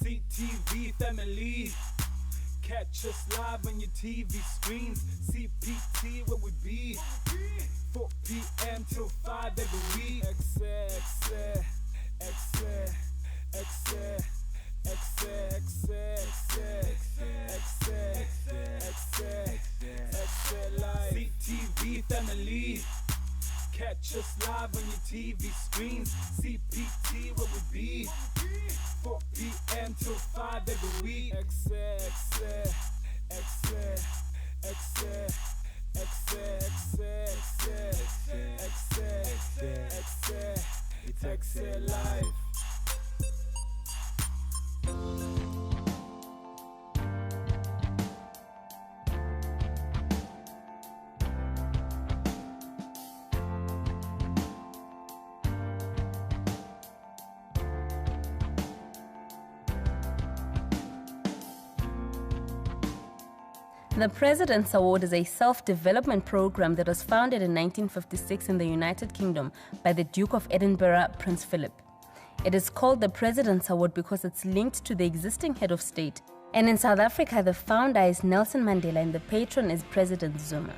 CTV family. Catch us live on your TV screens. CPT where we be. 4 p.m. till 5 every week. EKSE, EKSE, EKSE, EKSE live. CTV family. Catch us live on your TV screens. CPT where we be. 4 p.m. till 5 every week. EKSE, EKSE, EKSE, EKSE, it's EKSE live. The President's Award is a self-development program that was founded in 1956 in the United Kingdom by the Duke of Edinburgh, Prince Philip. It is called the President's Award because it's linked to the existing head of state. And in South Africa, the founder is Nelson Mandela and the patron is President Zuma.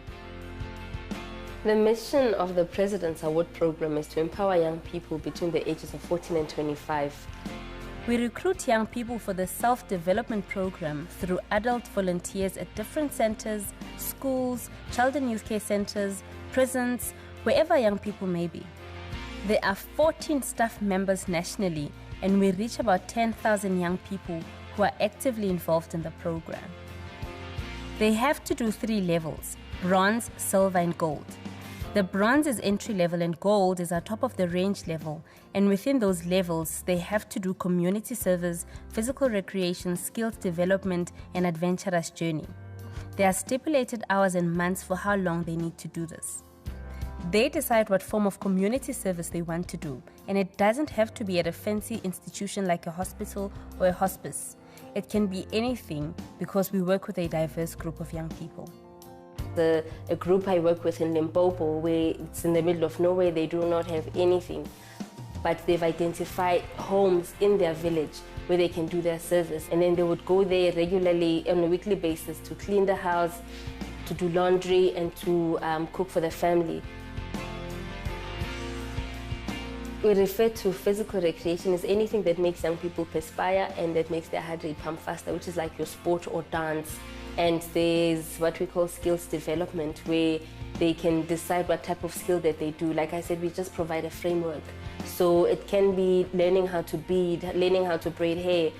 The mission of the President's Award program is to empower young people between the ages of 14 and 25. We recruit young people for the self-development program through adult volunteers at different centers, schools, child and youth care centers, prisons, wherever young people may be. There are 14 staff members nationally, and we reach about 10,000 young people who are actively involved in the program. They have to do 3 levels: bronze, silver, and gold. The bronze is entry level and gold is our top of the range level, and within those levels they have to do community service, physical recreation, skills development, and adventurous journey. There are stipulated hours and months for how long they need to do this. They decide what form of community service they want to do, and it doesn't have to be at a fancy institution like a hospital or a hospice. It can be anything because we work with a diverse group of young people. A group I work with in Limpopo, where it's in the middle of nowhere, they do not have anything, but they've identified homes in their village where they can do their service, and then they would go there regularly on a weekly basis to clean the house, to do laundry, and to cook for the family. We refer to physical recreation as anything that makes young people perspire and that makes their heart rate pump faster, which is like your sport or dance. And there's what we call skills development, where they can decide what type of skill that they do. Like I said, we just provide a framework. So it can be learning how to bead, learning how to braid hair.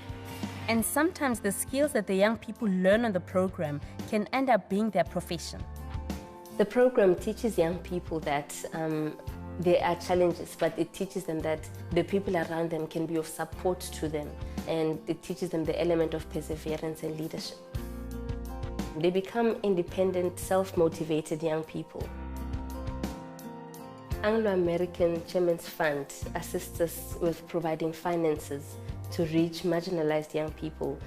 And sometimes the skills that the young people learn on the program can end up being their profession. The program teaches young people that there are challenges, but it teaches them that the people around them can be of support to them, and it teaches them the element of perseverance and leadership. They become independent, self-motivated young people. Anglo-American Chairman's Fund assists us with providing finances to reach marginalized young people.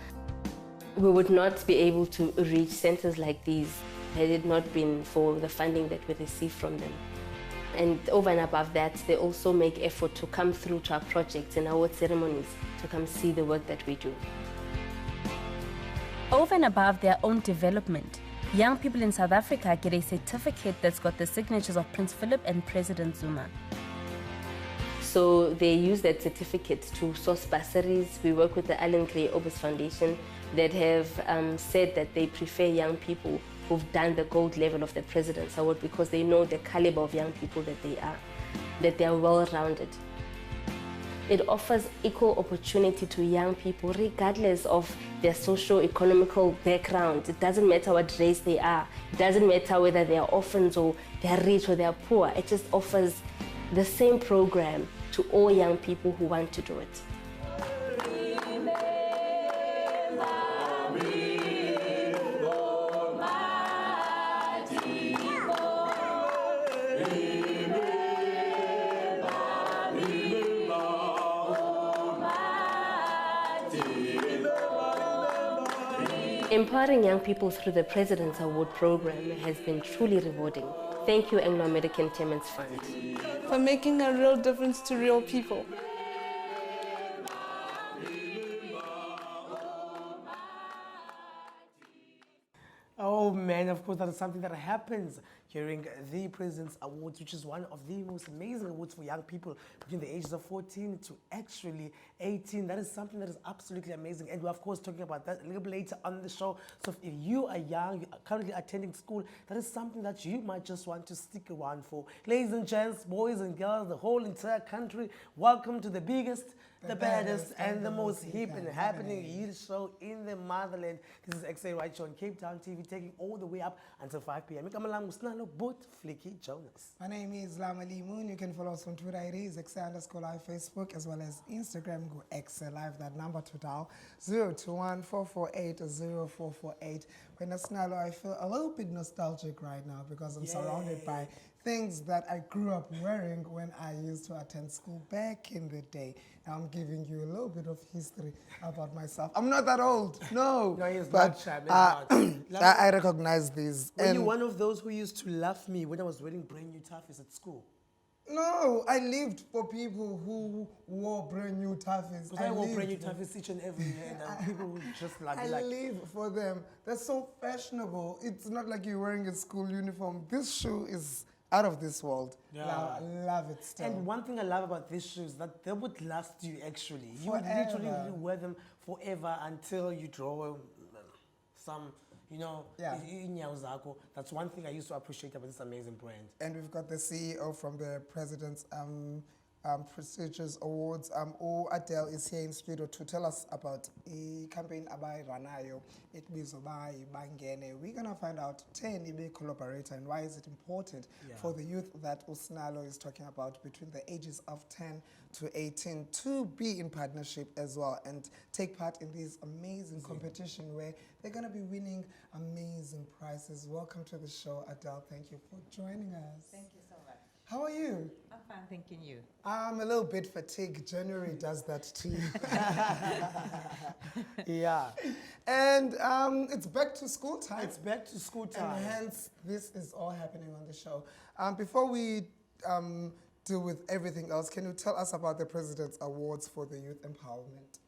We would not be able to reach centers like these had it not been for the funding that we receive from them. And over and above that, they also make effort to come through to our projects and award ceremonies to come see the work that we do. Over and above their own development, young people in South Africa get a certificate that's got the signatures of Prince Philip and President Zuma. So they use that certificate to source bursaries. We work with the Alan Gray Obus Foundation that have said that they prefer young people who've done the gold level of the President's Award because they know the caliber of young people that they are well-rounded. It offers equal opportunity to young people regardless of their socio-economical background. It doesn't matter what race they are. It doesn't matter whether they are orphans or they are rich or they are poor. It just offers the same program to all young people who want to do it. Empowering young people through the President's Award program has been truly rewarding. Thank you, Anglo-American Chairman's Fund. For making a real difference to real people. Oh man, of course, that is something that happens during the President's Awards, which is one of the most amazing awards for young people between the ages of 14 to actually 18. That is something that is absolutely amazing. And we're, of course, talking about that a little bit later on the show. So if you are young, you are currently attending school, that is something that you might just want to stick around for. Ladies and gents, boys and girls, the whole entire country, welcome to the biggest, the baddest, and the most hip and happening youth show in the motherland. This is EKSE right here on Cape Town TV, taking all the way up until 5 p.m. Flicky Jonas. My name is Lamali Moon. You can follow us on Twitter. It is EKSE_live Facebook as well as Instagram. Go EKSE Live. That number to dial 021-448-0448. When I feel a little bit nostalgic right now because I'm surrounded by things that I grew up wearing when I used to attend school back in the day. Now I'm giving you a little bit of history about myself. I'm not that old, no. No, he's but not, I recognize these. Were you one of those who used to laugh me when I was wearing brand new Toughees at school? No, I lived for people who wore brand new Toughees. Because I wore brand new Toughees each and every year, and people would just like, I live for them. They're so fashionable. It's not like you're wearing a school uniform. This shoe is out of this world. Yeah. Now, I love it still. And one thing I love about these shoes is that they would last you actually. You would Forever. literally wear them forever until you draw some, you know, inyawo zakho. That's one thing I used to appreciate about this amazing brand. And we've got the CEO from the President's prestigious awards. Adele is here in studio to tell us about a campaign abai Ranayo. It means Bangene. We're gonna find out 10 eBay collaborator and why is it important for the youth that Usnalo is talking about between the ages of 10 to 18 to be in partnership as well and take part in this amazing competition where they're gonna be winning amazing prizes. Welcome to the show, Adele. Thank you for joining us. Thank you so much. How are you? I'm fine, thanking you. I'm a little bit fatigued. January does that to you. Yeah. And it's back to school time. It's back to school time. And hence, this is all happening on the show. Before we deal with everything else, can you tell us about the President's Awards for the Youth Empowerment?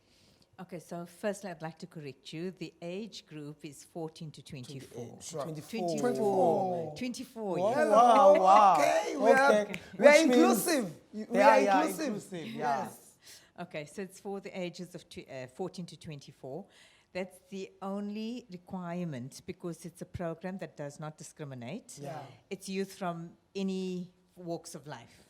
Okay, so firstly, I'd like to correct you. The age group is 14 to 24. Sure. 24. 24, Wow. yes. Wow, wow. Okay, we are Which inclusive. We are inclusive. Yeah. Okay, so it's for the ages of 14 to 24. That's the only requirement because it's a program that does not discriminate. Yeah. It's youth from any walks of life.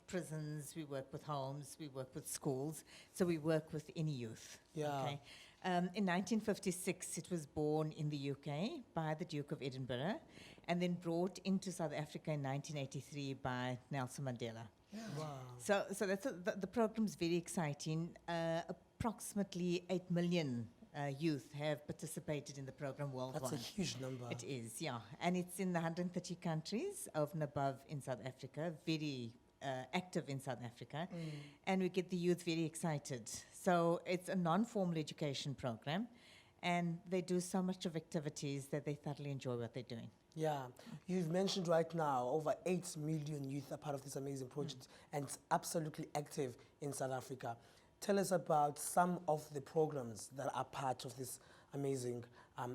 Prisons, we work with homes, we work with schools, so we work with any youth. Yeah. Okay. In 1956, it was born in the UK by the Duke of Edinburgh and then brought into South Africa in 1983 by Nelson Mandela. Yeah. Wow. So that's the program's very exciting. Approximately 8 million youth have participated in the program worldwide. That's a huge number. It is, yeah. And it's in the 130 countries over and above in South Africa, very active in South Africa. And we get the youth very excited. So it's a non-formal education program. And they do so much of activities that they thoroughly enjoy what they're doing. Yeah, you've mentioned right now over 8 million youth are part of this amazing project and it's absolutely active in South Africa. Tell us about some of the programs that are part of this amazing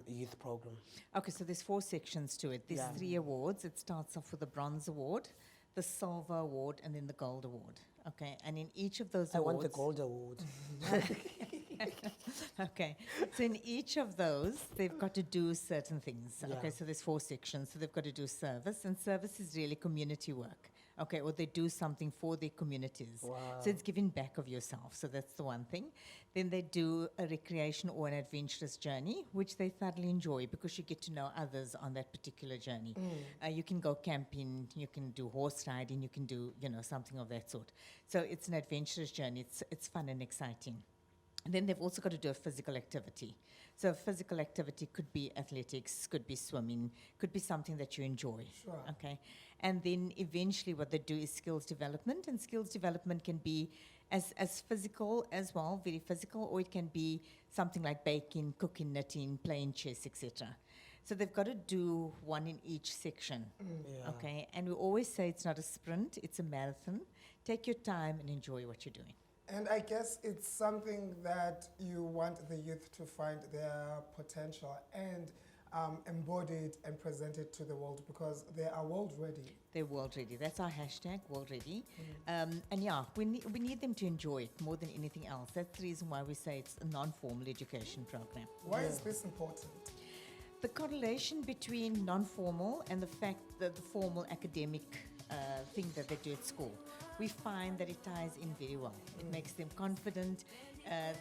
youth program. Okay, so there's 4 sections to it. There's 3 awards. It starts off with the Bronze Award, the Silver Award, and then the Gold Award. Okay, and in each of those I awards... want the Gold Award. Okay, so in each of those, they've got to do certain things. Yeah. Okay, so there's 4 sections. So they've got to do service, and service is really community work. Okay, or they do something for their communities. Wow. So it's giving back of yourself. So that's the one thing. Then they do a recreation or an adventurous journey, which they thoroughly enjoy because you get to know others on that particular journey. You can go camping, you can do horse riding, you can do, something of that sort. So it's an adventurous journey. It's fun and exciting. And then they've also got to do a physical activity. So physical activity could be athletics, could be swimming, could be something that you enjoy. Sure. Okay. And then eventually what they do is skills development, and skills development can be as physical as well, very physical, or it can be something like baking, cooking, knitting, playing chess, etc. So they've got to do one in each section. Yeah. Okay. And we always say it's not a sprint, it's a marathon. Take your time and enjoy what you're doing. And I guess it's something that you want the youth to find their potential and embodied and presented to the world because they are world ready. They're world ready. That's our hashtag, world ready. And yeah, we need them to enjoy it more than anything else. That's the reason why we say it's a non-formal education program. Why is this important? The correlation between non-formal and the fact that the formal academic thing that they do at school, we find that it ties in very well. It makes them confident,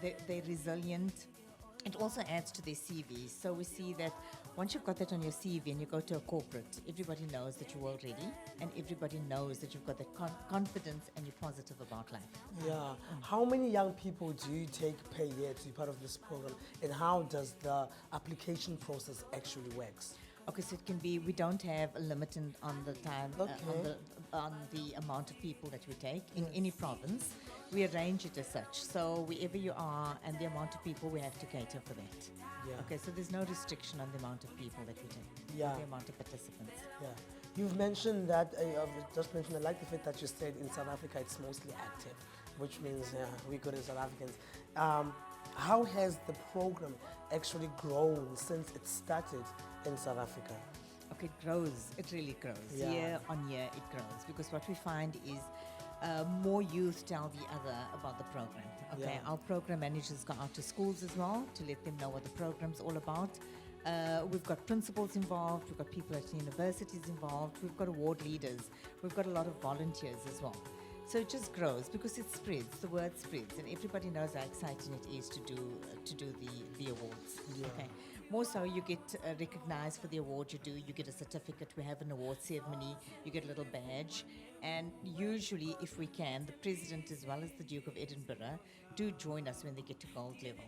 they're resilient. It also adds to their CVs. So we see that once you've got that on your CV and you go to a corporate, everybody knows that you're world ready and everybody knows that you've got that confidence and you're positive about life. Yeah. How many young people do you take per year to be part of this program, and how does the application process actually works? Okay, so it can be, we don't have a limit on the time, Okay. on the amount of people that we take in any province. We arrange it as such. So wherever you are and the amount of people, we have to cater for that. Yeah. Okay, so there's no restriction on the amount of people that we take, Yeah. the amount of participants. Yeah. You've mentioned that, I've just mentioned, I like the fact that you said in South Africa it's mostly active, which means we're good as South Africans. How has the program actually grown since it started in South Africa? Okay, it grows. It really grows. Yeah. Year on year, it grows because what we find is more youth tell the other about the program. Okay, Yeah. our program managers go out to schools as well to let them know what the program's all about. We've got principals involved, we've got people at universities involved, we've got award leaders, we've got a lot of volunteers as well. So it just grows because it spreads, the word spreads, and everybody knows how exciting it is to do the awards. Yeah. Okay. More so, you get recognized for the award you do. You get a certificate. We have an award ceremony. You get a little badge, and usually, if we can, the president as well as the Duke of Edinburgh do join us when they get to gold level.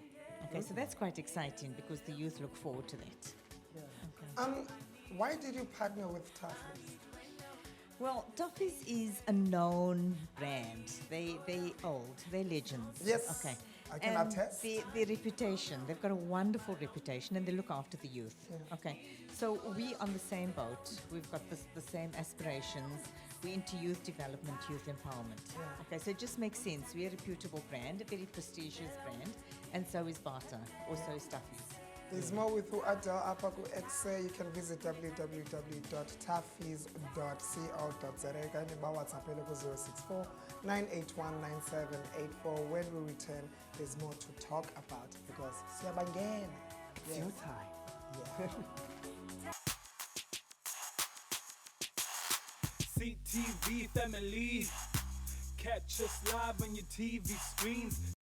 Okay, so that's quite exciting because the youth look forward to that. Why did you partner with Toughees? Well, Tufts is a known brand. They old. They're legends. Yes, Okay. I can and attest. Their reputation. They've got a wonderful reputation, and they look after the youth. Okay. So we on the same boat. We've got the same aspirations. We're into youth development, youth empowerment. Okay. So it just makes sense. We're a reputable brand, a very prestigious brand, and so is Bata, or so is Toughees. There's more with Adele apha ku-EKSE. You can visit www.toughees.co.za. Kanye bawatsaphele ku-064 981 9784. When we return, there's more to talk about because siyabangena. It's your time. Yeah. CTV family. Catch us live on your TV screens.